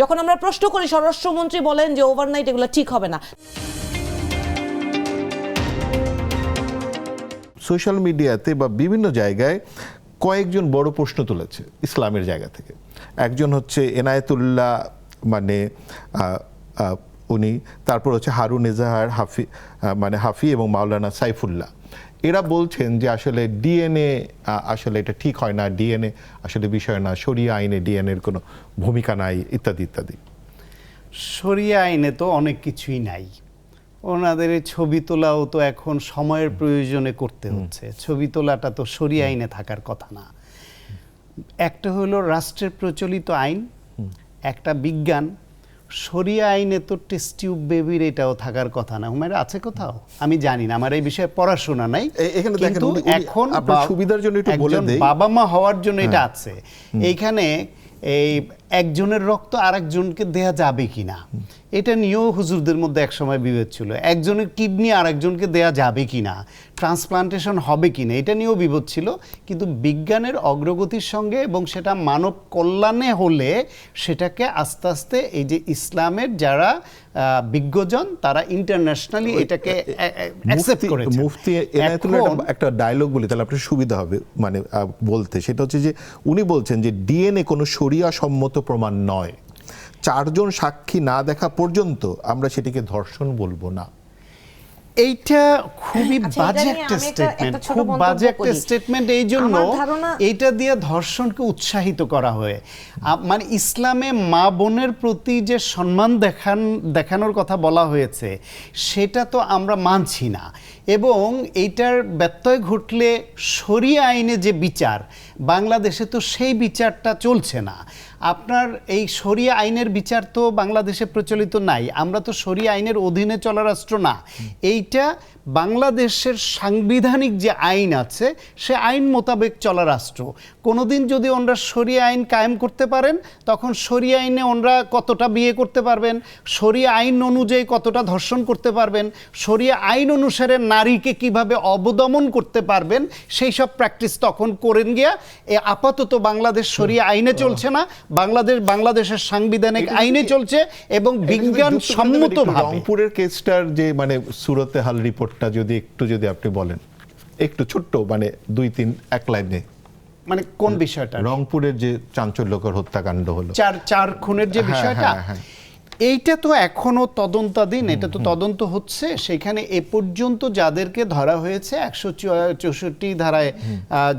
যখন আমরা প্রশ্ন করি স্বরাষ্ট্রমন্ত্রী বলেন যে ওভারনাইট এগুলো ঠিক হবে না। সোশ্যাল মিডিয়াতে বা বিভিন্ন জায়গায় কয়েকজন বড় প্রশ্ন তুলেছে ইসলামের জায়গা থেকে। একজন হচ্ছে এনায়েতুল্লাহ মানে উনি, তারপর হচ্ছে হারুন এজাহার হাফি এবং মাওলানা সাইফুল্লাহ। এরা বলছেন যে আসলে ডিএনএ আসলে এটা ঠিক হয় না, ডিএনএ আসলে বিষয় না, শরিয়া আইনে ডিএনএর কোনো ভূমিকা নাই ইত্যাদি ইত্যাদি। শরিয়া আইনে তো অনেক কিছুই নাই। ওনাদের ছবি তোলাও তো এখন সময়ের প্রয়োজনে করতে হচ্ছে। ছবি তোলাটা তো শরিয়া আইনে থাকার কথা না। একটা হলো রাষ্ট্রের প্রচলিত আইন, একটা বিজ্ঞান। শরিয়া আইনে তো টেস্ট টিউব বেবির এটাও থাকার কথা না। হুমায়রা আছে কোথাও? আমি জানি না, আমার এই বিষয়ে পড়াশোনা নাই। কিন্তু এখন সুবিধার জন্য একটু বলে দেই, বাবা মা হওয়ার জন্য এটা আছে। এইখানে এই একজনের রক্ত আরেকজনকে দেয়া যাবে কিনা এটা নিয়েও হুজুরদের মধ্যে একসময় বিভেদ ছিল। একজনের কিডনি আরেকজনকে দেয়া যাবে কিনা, ট্রান্সপ্লান্টেশন হবে কিনা এটা নিয়েও বিভেদ ছিল। কিন্তু বিজ্ঞানের অগ্রগতির সঙ্গে এবং সেটা মানব কল্যাণে হলে সেটাকে আস্তে আস্তে এই যে ইসলামের যারা বিজ্ঞজন তারা ইন্টারন্যাশনালি এটাকে অ্যাকসেপ্ট করেছে। মুফতি এনায়েতুল্লাহ একটা ডায়লগ বলি তাহলে আপনার সুবিধা হবে মানে বলতে, সেটা হচ্ছে যে উনি বলছেন যে ডিএনএ কোনো শরিয়া সম্মত প্রমাণ নয়, 4 জন সাক্ষী না দেখা পর্যন্ত আমরা সেটিকে ধর্ষণ বলবো না। এইটা খুবই বাজে একটা স্টেটমেন্ট, খুব বাজে একটা স্টেটমেন্ট। এই জন্য এইটা দিয়ে ধর্ষণকে উৎসাহিত করা হয়। মানে ইসলামে মা বোনের প্রতি যে সম্মান দেখানোর কথা বলা হয়েছে সেটা তো আমরা মানছি না। এবং এইটার ব্যত্যয় ঘটলে শরিয়া আইনে যে বিচার, বাংলাদেশে তো সেই বিচারটা চলছে না। আপনার এই শরিয়া আইনের বিচার তো বাংলাদেশে প্রচলিত নাই। আমরা তো শরিয়া আইনের অধীনে চলা রাষ্ট্র না। এইটা বাংলাদেশের সাংবিধানিক যে আইন আছে সে আইন মোতাবেক চলা রাষ্ট্র। কোনোদিন যদি ওনারা শরিয়া আইন কায়েম করতে পারেন তখন শরিয়া আইনে ওনারা কতটা বিয়ে করতে পারবেন, শরিয়া আইন অনুযায়ী কতটা ধর্ষণ করতে পারবেন, শরিয়া আইন অনুসারে নারীকে কিভাবে অবদমন করতে পারবেন, সেই সব প্র্যাকটিস তখন করেন গিয়া। আপাতত বাংলাদেশ শরিয়া আইনে চলছে না, বাংলাদেশের সাংবিধানিক আইনে চলছে এবং বিজ্ঞান সম্মতভাবে। রংপুরের কেসটার যে মানে সুরতে হাল রিপোর্টটা যদি আপনি বলেন একটু ছোট্ট, মানে 2-3 লাইনে, মানে কোন বিষয়টা? রংপুরের যে চাঞ্চল্যকর হত্যাকাণ্ড হলো, চার খুনের যে বিষয়টা, এইটা তো এখনো তদন্তাধীন। এটা তো তদন্ত হচ্ছে। সেখানে এ পর্যন্ত যাদেরকে ধরা হয়েছে 164 ধারায়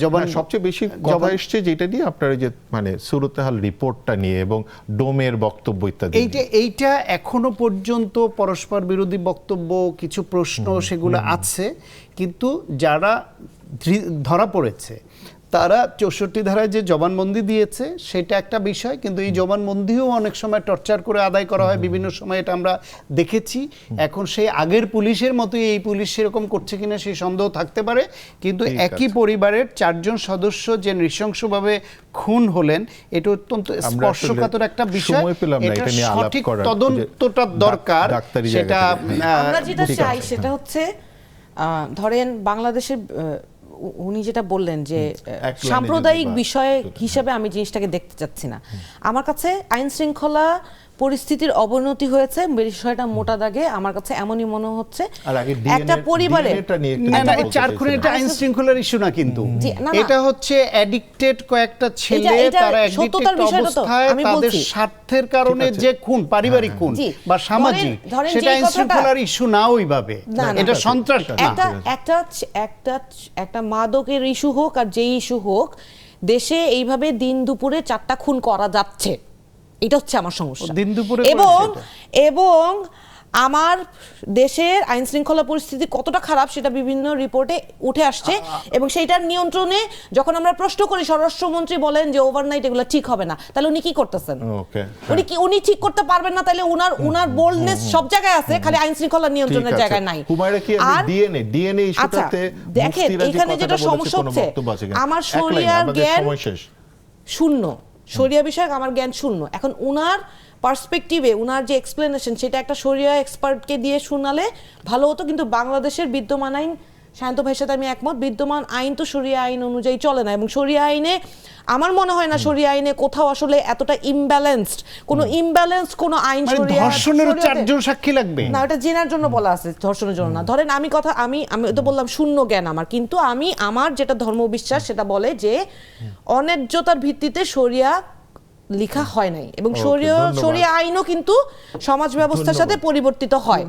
জবান। সবচেয়ে বেশি কথা এসছে যেটা নিয়ে আপনার যে মানে সুরতেহাল রিপোর্টটা নিয়ে এবং ডোমের বক্তব্য ইত্যাদি। এইটা এখনো পর্যন্ত পরস্পর বিরোধী বক্তব্য, কিছু প্রশ্ন সেগুলো আছে। কিন্তু যারা ধরা পড়েছে তারা 64 ধারায় যে জবানবন্দি দিয়েছে সেটা একটা বিষয়। কিন্তু এই জবানবন্দিও অনেক সময় টর্চার করে আদায় করা হয়, বিভিন্ন সময় এটা আমরা দেখেছি। এখন সেই আগের পুলিশের মতোই এই পুলিশ সেরকম করছে কিনা সেই সন্দেহ থাকতে পারে। কিন্তু একই পরিবারের 4 জন সদস্য যে নৃশংসভাবে খুন হলেন এটা অত্যন্ত স্পর্শকাতর একটা বিষয়। এটা সঠিক তদন্তটা দরকার। সেটা আমরা যেটা চাই সেটা হচ্ছে ধরেন বাংলাদেশের উনি যেটা বললেন যে সাম্প্রদায়িক বিষয় হিসেবে আমি জিনিসটাকে দেখতে চাচ্ছি না। আমার কাছে আইন শৃঙ্খলা পরিস্থিতির অবনতি হয়েছে বিষয়টা মোটা দাগে আমার কাছে এমনই মনে হচ্ছে। একটা পরিবারে 4 খুনের এটা আইন শৃঙ্খলার ইস্যু না, কিন্তু এটা হচ্ছে অ্যাডিক্টেড কয়েকটা ছেলে, তারা অ্যাডিক্টেড অবস্থায় তাদের স্বার্থের কারণে যে খুন, পারিবারিক খুন বা সামাজিক, সেটা আইন শৃঙ্খলার ইস্যু না ওইভাবে। এটা সন্ত্রাস না। একটা মাদকের ইস্যু হোক আর যেই ইস্যু হোক, দেশে এইভাবে দিন দুপুরে 4টা খুন করা যাচ্ছে, এটা হচ্ছে আমার সমস্যা। এবং আমার দেশের আইন শৃঙ্খলা পরিস্থিতি কতটা খারাপ সেটা বিভিন্ন রিপোর্টে উঠে আসছে। এবং সেইটার নিয়ন্ত্রণে যখন আমরা প্রশ্ন করি স্বরাষ্ট্রমন্ত্রী বলেন যে ওভারনাইট এগুলো ঠিক হবে না, তাহলে উনি কি করতেছেন? উনি ঠিক করতে পারবেন না, তাহলে উনার বোল্ডনেস সব জায়গায় আছে, খালি আইন শৃঙ্খলা নিয়ন্ত্রণের জায়গায় নাই। আর ডিএনএ ইস্যুটাতে দেখেন এখানে যেটা সমস্যা হচ্ছে, আমার শরিয়ার জ্ঞান শূন্য, শরিয়া বিষয়ক আমার জ্ঞান শূন্য। এখন উনার পার্সপেক্টিভে উনার যে এক্সপ্লেনেশন সেটা একটা শরিয়া এক্সপার্টকে দিয়ে শোনালে ভালো হতো। কিন্তু বাংলাদেশের বিদ্যমান আইন শান্ত ভাইয়ের সাথে আমি একমত, বিদ্যমান আইন তো শরিয়া আইন অনুযায়ী চলে না, এবং শরিয়া আইনে আমার মনে হয় না শরিয়া আইনে কোথাও আসলে এতটা ইমব্যালেন্সড কোনো আইন শরিয়া ধর্ষণের 4 জন সাক্ষী লাগবে না, এটা জেনার জন্য বলা আছে, ধর্ষণের জন্য না। ধরেন আমি তো বললাম শূন্য জ্ঞান আমার, কিন্তু আমার যেটা ধর্মবিশ্বাস সেটা বলে যে অন্যায্যতার ভিত্তিতে শরিয়া লেখা হয় নাই, এবং শরিয়া আইনও কিন্তু সমাজ ব্যবস্থার সাথে পরিবর্তিত হয়।